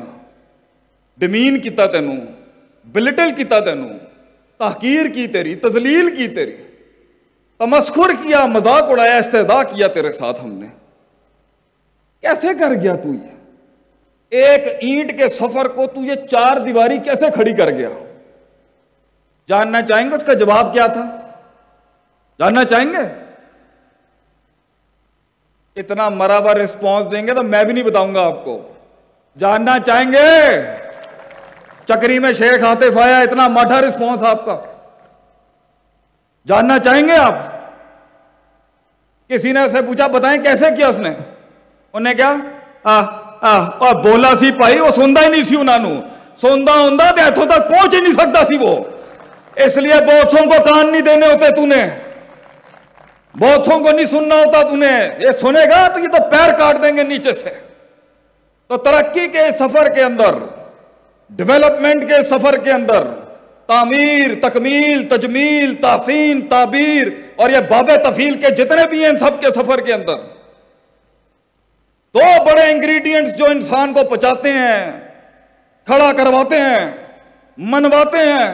ڈمین کیتا تینوں، بلٹل کیتا تینوں، تحقیر کی تیری، تذلیل کی تیری، تمسخر کیا، مذاق اڑایا، استہزاء کیا تیرے ساتھ ہم نے، کیسے کر گیا تو یہ ایک اینٹ کے سفر کو تو یہ 4 دیواری کیسے کھڑی کر گیا؟ جاننا چاہیں گے اس کا جواب کیا تھا؟ جاننا چاہیں گے؟ اتنا مرا ہوا رسپانس دیں گے تو میں بھی نہیں بتاؤں گا آپ کو۔ جاننا چاہیں گے؟ چکری میں شیخ عاطف آیا، اتنا ماٹھا رسپانس آپ کا، جاننا چاہیں گے آپ؟ کسی نے اسے پوچھا بتائیں کیسے کیا اس نے، انہیں کیا بولا سی پائی، وہ سندا ہی نہیں سی، انہوں نے سندا ہوندا تے اتھوں تک پہنچ ہی نہیں سکتا سی وہ، اس لیے بہتوں کو کان نہیں دینے ہوتے، تو نے بہتوں کو نہیں سننا ہوتا، تو نے یہ سنے گا تو یہ تو پیر کاٹ دیں گے نیچے سے۔ تو ترقی کے سفر کے اندر، ڈیولپمنٹ کے سفر کے اندر، تعمیر، تکمیل، تجمیل، تحسین، تعبیر، اور یہ باب تفیل کے جتنے بھی ہیں سب کے سفر کے اندر 2 بڑے انگریڈینٹس جو انسان کو پچاتے ہیں، کھڑا کرواتے ہیں، منواتے ہیں،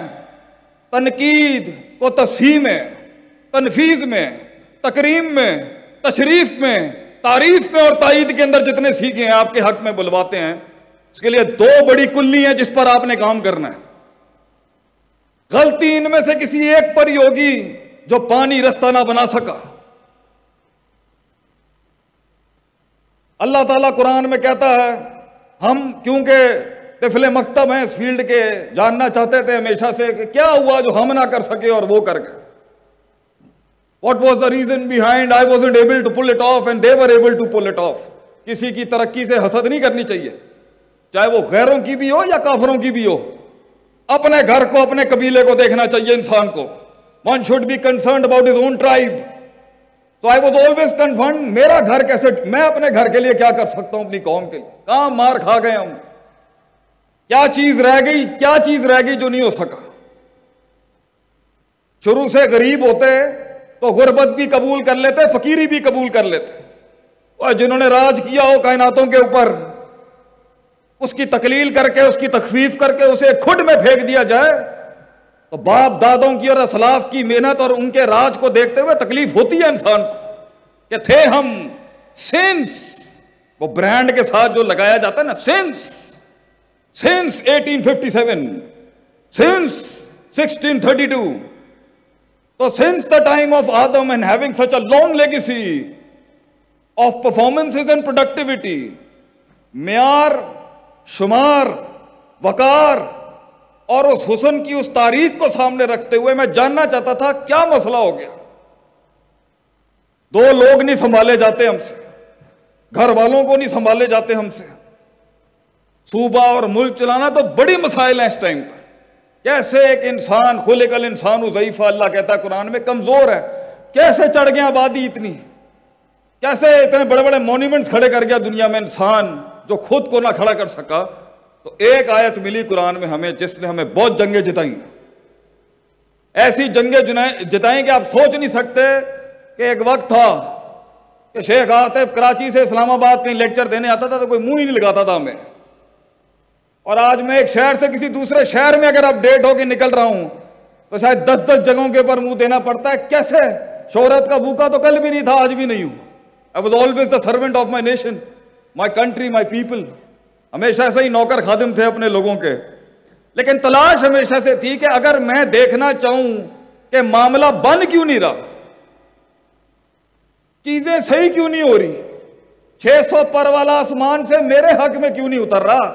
تنقید کو تصحیح میں، تنفیذ میں، تکریم میں، تشریف میں، تعریف میں اور تائید کے اندر جتنے سیکھے ہیں آپ کے حق میں بلواتے ہیں، اس کے لیے 2 بڑی کلی ہیں جس پر آپ نے کام کرنا ہے۔ غلطی ان میں سے کسی ایک پر ہی ہوگی جو پانی رستہ نہ بنا سکا۔ اللہ تعالیٰ قرآن میں کہتا ہے، ہم کیونکہ طفل مکتب ہیں اس فیلڈ کے، جاننا چاہتے تھے ہمیشہ سے کہ کیا ہوا جو ہم نہ کر سکے اور وہ کر گئے۔ What was the reason behind I wasn't able to pull it off and they were able to pull it off؟ کسی کی ترقی سے حسد نہیں کرنی چاہیے، چاہے وہ غیروں کی بھی ہو یا کافروں کی بھی ہو۔ اپنے گھر کو، اپنے قبیلے کو دیکھنا چاہیے انسان کو۔ One should be concerned about his own tribe۔ So I was always concerned، میرا گھر کیسے، میں اپنے گھر کے لیے کیا کر سکتا ہوں، اپنی قوم کے لیے۔ کہاں مار کھا گئے ہم، کیا چیز رہ گئی، کیا چیز رہ گئی جو نہیں ہو سکا۔ شروع سے غریب ہوتے تو غربت بھی قبول کر لیتے، فقیری بھی قبول کر لیتے، اور جنہوں نے راج کیا ہو کائناتوں کے اوپر، اس کی تقلیل کر کے، اس کی تخفیف کر کے اسے کھڈ میں پھینک دیا جائے تو باپ دادوں کی اور اسلاف کی محنت اور ان کے راج کو دیکھتے ہوئے تکلیف ہوتی ہے انسان کو کہ تھے ہم سنس، وہ برانڈ کے ساتھ جو لگایا جاتا ہے نا، سنس 1857، سنس 1632، تو since the time of Adam and having such a long legacy of performances and productivity، معیار، شمار، وقار اور اس حسن کی اس تاریخ کو سامنے رکھتے ہوئے میں جاننا چاہتا تھا کیا مسئلہ ہو گیا. 2 لوگ نہیں سنبھالے جاتے ہم سے, گھر والوں کو نہیں سنبھالے جاتے ہم سے, صوبہ اور ملک چلانا تو بڑی مسائل ہیں اس ٹائم پر. کیسے ایک انسان, خلق الانسان ضعیفہ, اللہ کہتا ہے قرآن میں, کمزور ہے, کیسے چڑھ گیا آبادی اتنی, کیسے اتنے بڑے بڑے مونیومنٹس کھڑے کر گیا دنیا میں انسان جو خود کو نہ کھڑا کر سکا. تو ایک آیت ملی قرآن میں ہمیں جس نے ہمیں بہت جنگیں جتائیں, ایسی جنگیں جتائیں کہ آپ سوچ نہیں سکتے کہ ایک وقت تھا کہ شیخ عاطف کراچی سے اسلام آباد کہیں لیکچر دینے آتا تھا تو کوئی منہ ہی نہیں لگاتا تھا ہمیں, اور آج میں ایک شہر سے کسی دوسرے شہر میں اگر اپ ڈیٹ ہو کے نکل رہا ہوں تو شاید 10 جگہوں کے اوپر منہ دینا پڑتا ہے. کیسے؟ شہرت کا بھوکا تو کل بھی نہیں تھا, آج بھی نہیں ہوں. I was always the servant of my nation, my country, my people. ہمیشہ سے ہی نوکر خادم تھے اپنے لوگوں کے. لیکن تلاش ہمیشہ سے تھی کہ اگر میں دیکھنا چاہوں کہ معاملہ بن کیوں نہیں رہا, چیزیں صحیح کیوں نہیں ہو رہی, 600 پر والا آسمان سے میرے حق میں کیوں نہیں اتر رہا,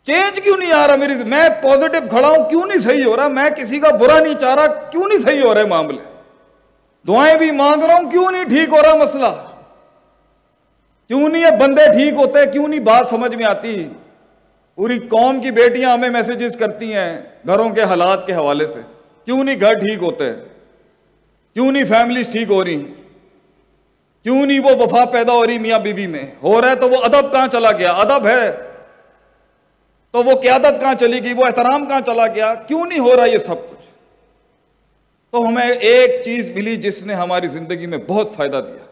چینج کیوں نہیں آ رہا, میں پوزیٹو کھڑا ہوں کیوں نہیں صحیح ہو رہا, میں کسی کا برا نہیں چاہ رہا کیوں نہیں صحیح ہو رہے معاملے, دعائیں بھی مانگ رہا ہوں کیوں نہیں ٹھیک ہو رہا مسئلہ, کیوں نہیں یہ بندے ٹھیک ہوتے, کیوں نہیں بات سمجھ میں آتی. پوری قوم کی بیٹیاں ہمیں میسیجز کرتی ہیں گھروں کے حالات کے حوالے سے, کیوں نہیں گھر ٹھیک ہوتے, کیوں نہیں فیملیز ٹھیک ہو رہی, کیوں نہیں وہ وفا پیدا ہو رہی میاں بیوی میں, ہو رہا ہے تو وہ ادب کہاں چلا گیا, ادب ہے تو وہ قیادت کہاں چلی گئی, وہ احترام کہاں چلا گیا, کیوں نہیں ہو رہا یہ سب کچھ. تو ہمیں ایک چیز ملی جس نے ہماری زندگی میں بہت فائدہ دیا,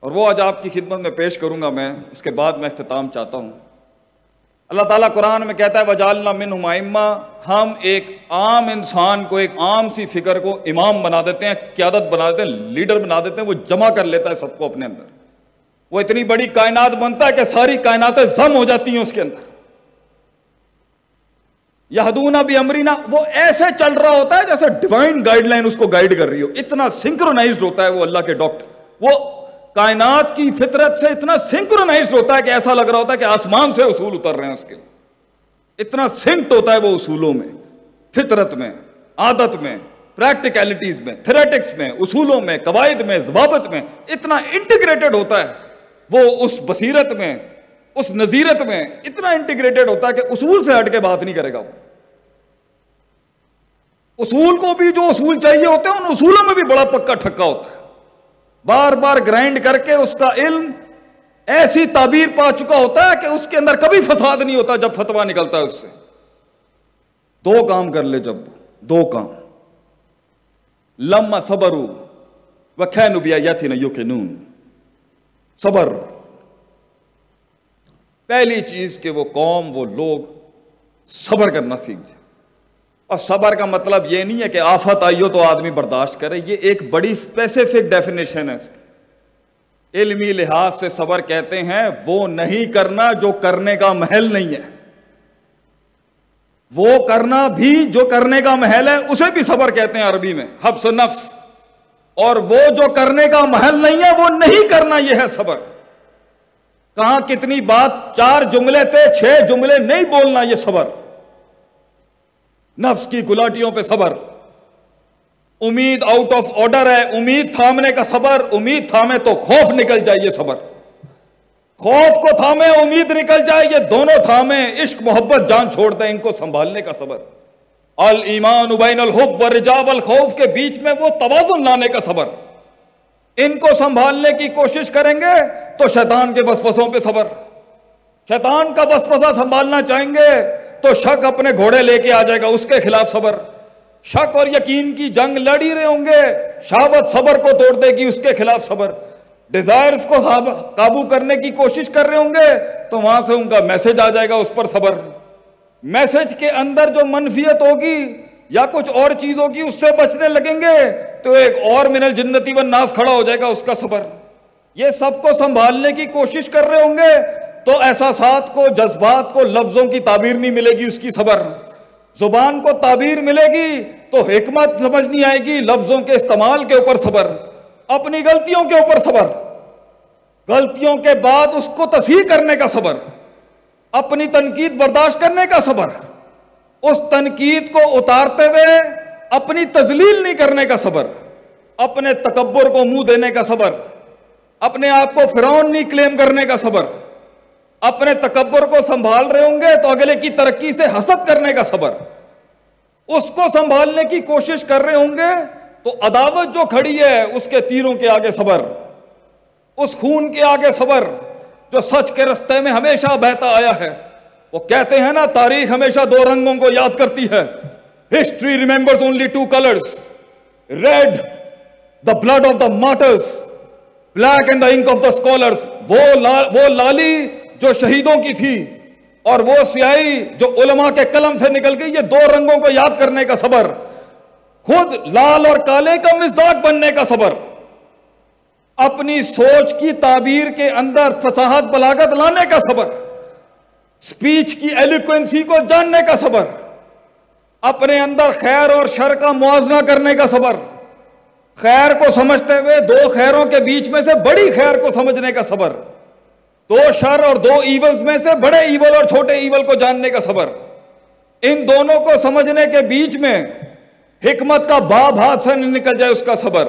اور وہ آج آپ کی خدمت میں پیش کروں گا میں, اس کے بعد میں اختتام چاہتا ہوں. اللہ تعالیٰ قرآن میں کہتا ہے وَجَعَلْنَا مِنْهُمْ أَئِمَّةً, ہم ایک عام انسان کو, ایک عام سی فکر کو امام بنا دیتے ہیں, قیادت بنا دیتے ہیں, لیڈر بنا دیتے ہیں, وہ جمع کر لیتا ہے سب کو اپنے اندر, وہ اتنی بڑی کائنات بنتا ہے کہ ساری کائناتیں ضم ہو جاتی ہیں اس کے اندر. یہدون بامرنا, وہ ایسے چل رہا ہوتا ہے جیسے ڈیوائن گائیڈ لائن اس کو گائیڈ کر رہی ہو, اتنا سنکرونائزڈ ہوتا ہے وہ اللہ کے ڈاکٹر, وہ کائنات کی فطرت سے اتنا سنکرونائزڈ ہوتا ہے کہ ایسا لگ رہا ہوتا ہے کہ آسمان سے اصول اتر رہے ہیں اس کے, اتنا سنکٹ ہوتا ہے وہ اصولوں میں, فطرت میں, عادت میں, پریکٹیکلٹیز میں, تھیریٹکس میں, اصولوں میں, قواعد میں, ضوابط میں, اتنا انٹیگریٹڈ ہوتا ہے وہ اس بصیرت میں, اس نظیرت میں اتنا انٹیگریٹڈ ہوتا ہے کہ اصول سے ہٹ کے بات نہیں کرے گا وہ. اصول کو بھی جو اصول چاہیے ہوتے ہیں ان اصولوں میں بھی بڑا پکا ٹھکا ہوتا ہے, بار بار گرائنڈ کر کے اس کا علم ایسی تعبیر پا چکا ہوتا ہے کہ اس کے اندر کبھی فساد نہیں ہوتا جب فتویٰ نکلتا ہے اس سے. 2 کام کر لے, جب 2 کام, لما صبروا وكانوا بآياتنا يوقنون, صبر. پہلی چیز کہ وہ قوم, وہ لوگ صبر کرنا سیکھ جائے. اور صبر کا مطلب یہ نہیں ہے کہ آفت آئی ہو تو آدمی برداشت کرے, یہ ایک بڑی اسپیسیفک ڈیفینیشن ہے اس کی. علمی لحاظ سے صبر کہتے ہیں وہ نہیں کرنا جو کرنے کا محل نہیں ہے, وہ کرنا بھی جو کرنے کا محل ہے اسے بھی صبر کہتے ہیں عربی میں, حبس نفس. اور وہ جو کرنے کا محل نہیں ہے وہ نہیں کرنا, یہ ہے صبر. کہاں کتنی بات, 4 جملے تھے 6 جملے نہیں بولنا, یہ صبر. نفس کی گلاٹیوں پہ صبر. امید آؤٹ آف آرڈر ہے, امید تھامنے کا صبر, امید تھامے تو خوف نکل جائے, یہ صبر. خوف کو تھامے امید نکل جائے, یہ دونوں تھامے, عشق محبت جان چھوڑ دیں, ان کو سنبھالنے کا صبر. الایمان بین الحب والرجاء والخوف کے بیچ میں وہ توازن لانے کا صبر. ان کو سنبھالنے کی کوشش کریں گے تو شیطان کے وسوسوں پہ صبر. شیطان کا وسوسہ سنبھالنا چاہیں گے تو شک اپنے گھوڑے لے کے آ جائے گا, اس کے خلاف صبر. شک اور یقین کی جنگ لڑ ہی رہے ہوں گے, شہوت صبر کو توڑ دے گی, اس کے خلاف صبر. ڈیزائرز کو قابو کرنے کی کوشش کر رہے ہوں گے تو وہاں سے ان کا میسج آ جائے گا, اس پر صبر. میسج کے اندر جو منفیت ہوگی یا کچھ اور چیز ہوگی اس سے بچنے لگیں گے تو ایک اور من الجنتی والناس کھڑا ہو جائے گا, اس کا صبر. یہ سب کو سنبھالنے کی کوشش کر رہے ہوں گے تو احساسات کو, جذبات کو لفظوں کی تعبیر نہیں ملے گی, اس کی صبر. زبان کو تعبیر ملے گی تو حکمت سمجھ نہیں آئے گی, لفظوں کے استعمال کے اوپر صبر. اپنی غلطیوں کے اوپر صبر, غلطیوں کے بعد اس کو تصحیح کرنے کا صبر, اپنی تنقید برداشت کرنے کا صبر. اس تنقید کو اتارتے ہوئے اپنی تذلیل نہیں کرنے کا صبر، اپنے تکبر کو منہ دینے کا صبر، اپنے آپ کو فرعون نہیں کلیم کرنے کا صبر، اپنے تکبر کو سنبھال رہے ہوں گے تو اگلے کی ترقی سے حسد کرنے کا صبر، اس کو سنبھالنے کی کوشش کر رہے ہوں گے تو عداوت جو کھڑی ہے اس کے تیروں کے آگے صبر، اس خون کے آگے صبر جو سچ کے رستے میں ہمیشہ بہتا آیا ہے۔ وہ کہتے ہیں نا، تاریخ ہمیشہ دو رنگوں کو یاد کرتی ہے۔ History remembers only two colours, red the blood of the martyrs, black and the ink of the scholars. وہ لالی جو شہیدوں کی تھی اور وہ سیاہی جو علماء کے قلم سے نکل گئی، یہ دو رنگوں کو یاد کرنے کا صبر، خود لال اور کالے کا مصداق بننے کا صبر، اپنی سوچ کی تعبیر کے اندر فصاحت بلاغت لانے کا صبر، سپیچ کی ایلیکوینسی کو جاننے کا صبر، اپنے اندر خیر اور شر کا موازنہ کرنے کا صبر، خیر کو سمجھتے ہوئے دو خیروں کے بیچ میں سے بڑی خیر کو سمجھنے کا صبر، دو شر اور دو ایولز میں سے بڑے ایول اور چھوٹے ایول کو جاننے کا صبر، ان دونوں کو سمجھنے کے بیچ میں حکمت کا باب ہاتھ سے نہیں نکل جائے اس کا صبر،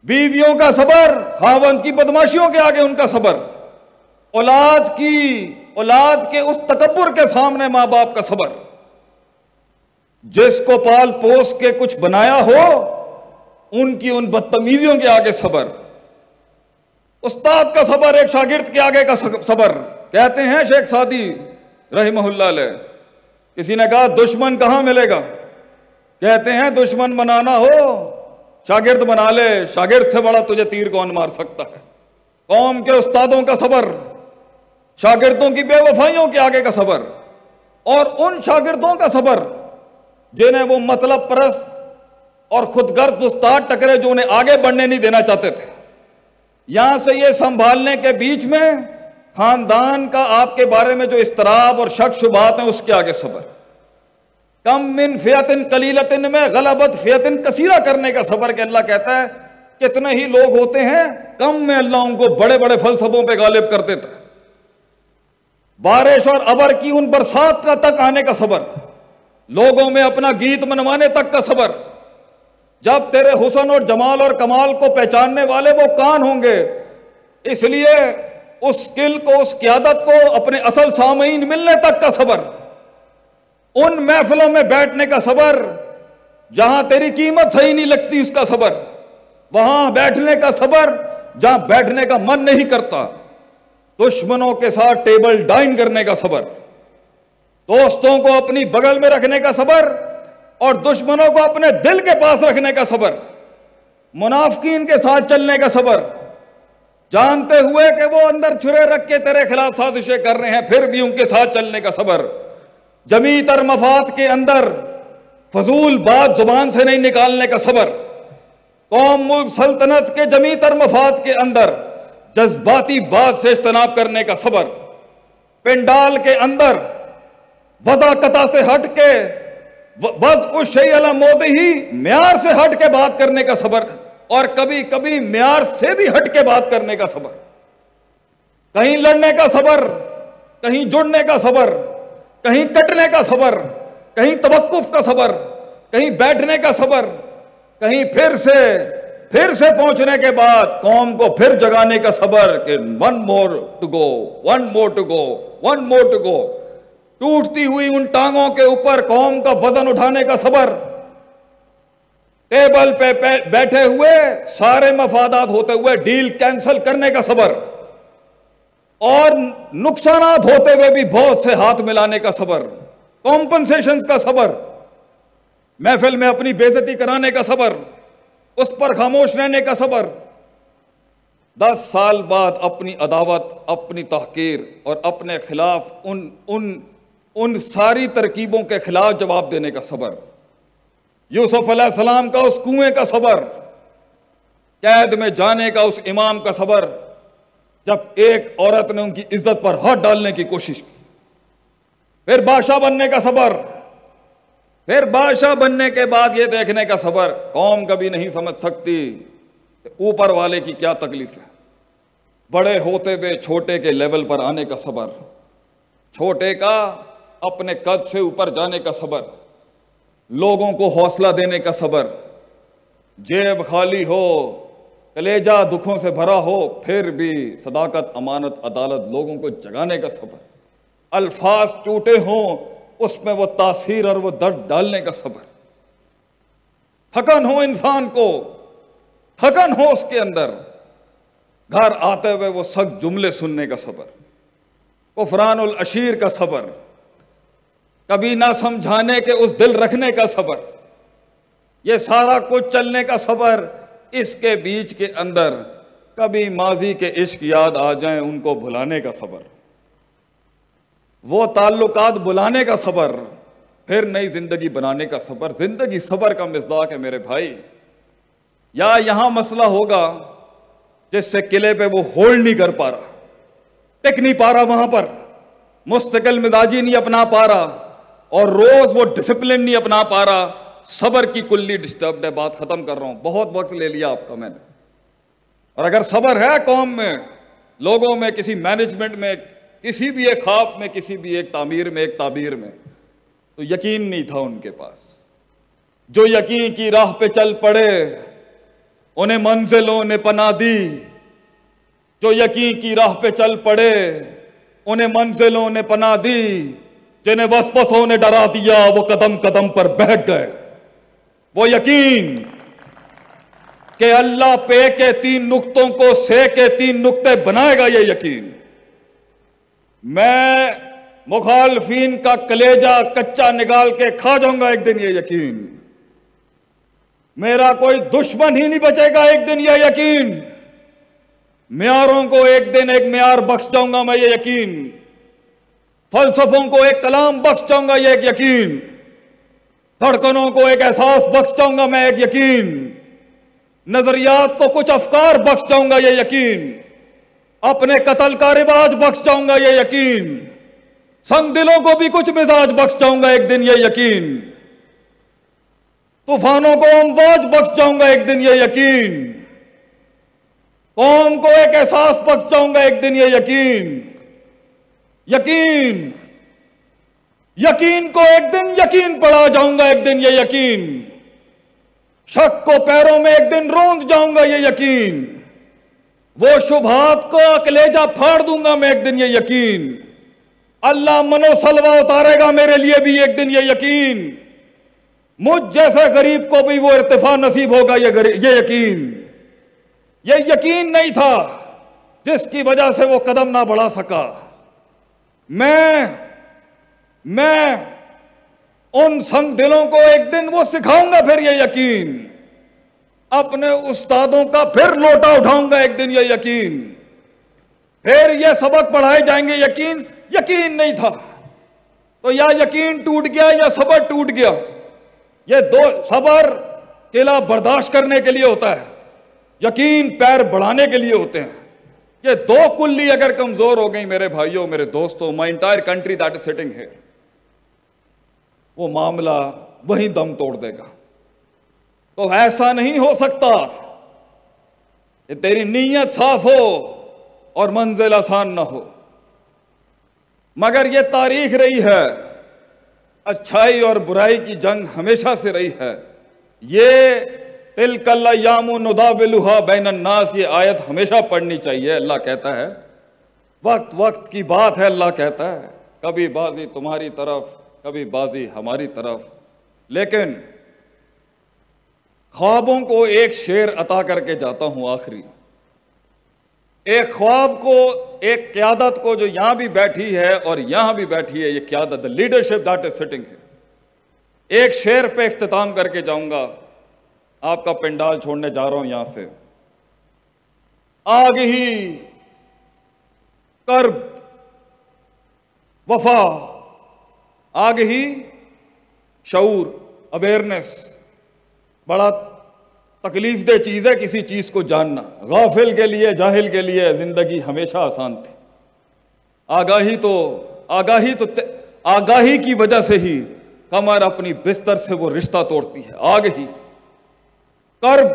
بیویوں کا صبر، خاوند کی بدماشیوں کے آگے ان کا صبر، اولاد کے اس تکبر کے سامنے ماں باپ کا صبر، جس کو پال پوس کے کچھ بنایا ہو ان کی ان بدتمیزیوں کے آگے صبر، استاد کا صبر ایک شاگرد کے آگے کا صبر۔ کہتے ہیں شیخ سعدی رحمہ اللہ علیہ، کسی نے کہا دشمن کہاں ملے گا؟ کہتے ہیں دشمن بنانا ہو شاگرد بنا لے، شاگرد سے بڑا تجھے تیر کون مار سکتا ہے۔ قوم کے استادوں کا صبر، شاگردوں کی بے وفائیوں کے آگے کا صبر، اور ان شاگردوں کا صبر جنہیں وہ مطلب پرست اور خود غرض استاد ٹکرے جو انہیں آگے بڑھنے نہیں دینا چاہتے تھے۔ یہاں سے یہ سنبھالنے کے بیچ میں خاندان کا آپ کے بارے میں جو اضطراب اور شک شبہات ہیں اس کے آگے صبر، کم من فیعتن قلیلتن میں غلبت فیعتن کثیرہ کرنے کا صبر، کہ اللہ کہتا ہے کتنے ہی لوگ ہوتے ہیں کم میں اللہ ان کو بڑے بڑے فلسفوں پہ غالب کر دیتا ہے۔ بارش اور ابر کی ان برسات کا تک آنے کا صبر، لوگوں میں اپنا گیت منوانے تک کا صبر، جب تیرے حسن اور جمال اور کمال کو پہچاننے والے وہ کان ہوں گے، اس لیے اس سکل کو، اس قیادت کو اپنے اصل سامعین ملنے تک کا صبر، ان محفلوں میں بیٹھنے کا صبر جہاں تیری قیمت صحیح نہیں لگتی اس کا صبر، وہاں بیٹھنے کا صبر جہاں بیٹھنے کا من نہیں کرتا، دشمنوں کے ساتھ ٹیبل ڈائن کرنے کا صبر، دوستوں کو اپنی بغل میں رکھنے کا صبر اور دشمنوں کو اپنے دل کے پاس رکھنے کا صبر، منافقین کے ساتھ چلنے کا صبر، جانتے ہوئے کہ وہ اندر چھرے رکھ کے تیرے خلاف سازشیں کر رہے ہیں پھر بھی ان کے ساتھ چلنے کا صبر، جمی تر مفاد کے اندر فضول بات زبان سے نہیں نکالنے کا صبر، قوم ملک سلطنت کے جمی تر مفاد کے اندر جذباتی بات سے اجتناب کرنے کا صبر، پنڈال کے اندر وضع قطع سے ہٹ کے وضع الشیء علی موضعہ معیار سے ہٹ کے بات کرنے کا صبر، اور کبھی کبھی معیار سے بھی ہٹ کے بات کرنے کا صبر، کہیں لڑنے کا صبر، کہیں جڑنے کا صبر، کہیں کٹنے کا صبر، کہیں توقف کا صبر، کہیں بیٹھنے کا صبر، کہیں پھر سے پہنچنے کے بعد قوم کو پھر جگانے کا صبر کہ one more to go, one more to go, one more to go، ٹوٹتی ہوئی ان ٹانگوں کے اوپر قوم کا وزن اٹھانے کا صبر، ٹیبل پہ بیٹھے ہوئے سارے مفادات ہوتے ہوئے ڈیل کینسل کرنے کا صبر، اور نقصانات ہوتے ہوئے بھی بہت سے ہاتھ ملانے کا صبر، کمپنسیشنز کا صبر، محفل میں اپنی بے عزتی کرانے کا صبر، اس پر خاموش رہنے کا صبر، 10 سال بعد اپنی عداوت، اپنی تحقیر اور اپنے خلاف ان ساری ترکیبوں کے خلاف جواب دینے کا صبر، یوسف علیہ السلام کا اس کنویں کا صبر، قید میں جانے کا اس امام کا صبر، جب ایک عورت نے ان کی عزت پر ہاتھ ڈالنے کی کوشش کی، پھر بادشاہ بننے کا صبر، پھر بادشاہ بننے کے بعد یہ دیکھنے کا صبر، قوم کبھی نہیں سمجھ سکتی کہ اوپر والے کی کیا تکلیف ہے، بڑے ہوتے ہوئے چھوٹے کے لیول پر آنے کا صبر، چھوٹے کا اپنے قد سے اوپر جانے کا صبر، لوگوں کو حوصلہ دینے کا صبر، جیب خالی ہو، کلیجہ دکھوں سے بھرا ہو، پھر بھی صداقت، امانت، عدالت، لوگوں کو جگانے کا صبر، الفاظ ٹوٹے ہوں اس میں وہ تاثیر اور وہ درد ڈالنے کا صبر، تھکن ہو انسان کو، تھکن ہو اس کے اندر، گھر آتے ہوئے وہ سخت جملے سننے کا صبر، کفران العشیر کا صبر، کبھی نہ سمجھانے کے اس دل رکھنے کا صبر، یہ سارا کچھ چلنے کا صبر، اس کے بیچ کے اندر کبھی ماضی کے عشق یاد آ جائیں ان کو بھلانے کا صبر، وہ تعلقات بلانے کا صبر، پھر نئی زندگی بنانے کا صبر۔ زندگی صبر کا مصداق ہے میرے بھائی۔ یا یہاں مسئلہ ہوگا جس سے قلعے پہ وہ ہولڈ نہیں کر پا رہا، ٹک نہیں پا رہا، وہاں پر مستقل مزاجی نہیں اپنا پا رہا، اور روز وہ ڈسپلن نہیں اپنا پا رہا، صبر کی کلی ڈسٹربڈ ہے۔ بات ختم کر رہا ہوں، بہت وقت لے لیا آپ کا میں نے۔ اور اگر صبر ہے قوم میں، لوگوں میں، کسی مینجمنٹ میں، کسی بھی ایک خواب میں، کسی بھی ایک تعمیر میں، ایک تعبیر میں، تو یقین نہیں تھا ان کے پاس۔ جو یقین کی راہ پہ چل پڑے انہیں منزلوں نے پناہ دی، جو یقین کی راہ پہ چل پڑے انہیں منزلوں نے پناہ دی، جنہیں وسوسوں نے ڈرا دیا وہ قدم قدم پر بیٹھ گئے۔ وہ یقین کہ اللہ پے کے 3 نقطوں کو سے کے 3 نقطے بنائے گا، یہ یقین۔ میں مخالفین کا کلیجہ کچا نکال کے کھا جاؤں گا ایک دن، یہ یقین۔ میرا کوئی دشمن ہی نہیں بچے گا ایک دن، یہ یقین۔ معیاروں کو ایک دن ایک معیار بخش جاؤں گا میں، یہ یقین۔ فلسفوں کو ایک کلام بخش جاؤں گا، یہ ایک یقین۔ دھڑکنوں کو ایک احساس بخش جاؤں گا میں، ایک یقین۔ نظریات کو کچھ افکار بخش جاؤں گا، یہ یقین۔ اپنے قتل کا رواج بخش جاؤں گا، یہ یقین۔ سنگ دلوں کو بھی کچھ مزاج بخش جاؤں گا ایک دن، یہ یقین۔ طوفانوں کو امواج بخش جاؤں گا ایک دن، یہ یقین۔ قوم کو ایک احساس بخش جاؤں گا ایک دن، یہ یقین۔ یقین، یقین کو ایک دن یقین پڑھا جاؤں گا ایک دن، یہ یقین۔ شک کو پیروں میں ایک دن روند جاؤں گا، یہ یقین۔ وہ شبہات کو کلیجہ پھاڑ دوں گا میں ایک دن، یہ یقین۔ اللہ منو سلوہ اتارے گا میرے لیے بھی ایک دن، یہ یقین۔ مجھ جیسے غریب کو بھی وہ ارتفاع نصیب ہوگا، یہ یقین۔ یہ یقین نہیں تھا جس کی وجہ سے وہ قدم نہ بڑھا سکا۔ میں ان سنگ دلوں کو ایک دن وہ سکھاؤں گا پھر، یہ یقین۔ اپنے استادوں کا پھر لوٹا اٹھاؤں گا ایک دن، یہ یقین۔ پھر یہ سبق پڑھائے جائیں گے، یقین۔ یقین نہیں تھا تو یا یقین ٹوٹ گیا یا صبر ٹوٹ گیا۔ یہ دو، صبر قلعہ برداشت کرنے کے لیے ہوتا ہے، یقین پیر بڑھانے کے لیے ہوتے ہیں۔ یہ دو کلی اگر کمزور ہو گئی میرے بھائیوں، میرے دوستوں، my entire country that is sitting here، وہ معاملہ وہیں دم توڑ دے گا۔ تو ایسا نہیں ہو سکتا کہ تیری نیت صاف ہو اور منزل آسان نہ ہو، مگر یہ تاریخ رہی ہے، اچھائی اور برائی کی جنگ ہمیشہ سے رہی ہے۔ یہ تلک الایام نداولها بین الناس، یہ آیت ہمیشہ پڑھنی چاہیے۔ اللہ کہتا ہے وقت وقت کی بات ہے، اللہ کہتا ہے کبھی بازی تمہاری طرف، کبھی بازی ہماری طرف۔ لیکن خوابوں کو ایک شعر عطا کر کے جاتا ہوں آخری، ایک خواب کو، ایک قیادت کو جو یہاں بھی بیٹھی ہے اور یہاں بھی بیٹھی ہے، یہ قیادت، the leadership that is sitting here۔ ایک شعر پہ اختتام کر کے جاؤں گا، آپ کا پنڈال چھوڑنے جا رہا ہوں یہاں سے۔ آگ ہی کرب وفا، آگ ہی شعور، اویئرنیس، بڑا تکلیف دہ چیز ہے کسی چیز کو جاننا۔ غافل کے لیے، جاہل کے لیے زندگی ہمیشہ آسان تھی۔ آگاہی کی وجہ سے ہی قمر اپنی بستر سے وہ رشتہ توڑتی ہے۔ آگ ہی کرب،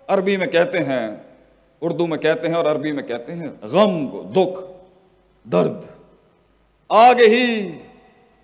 عربی میں کہتے ہیں، اردو میں کہتے ہیں اور عربی میں کہتے ہیں غم کو، دکھ، درد۔ آگ ہی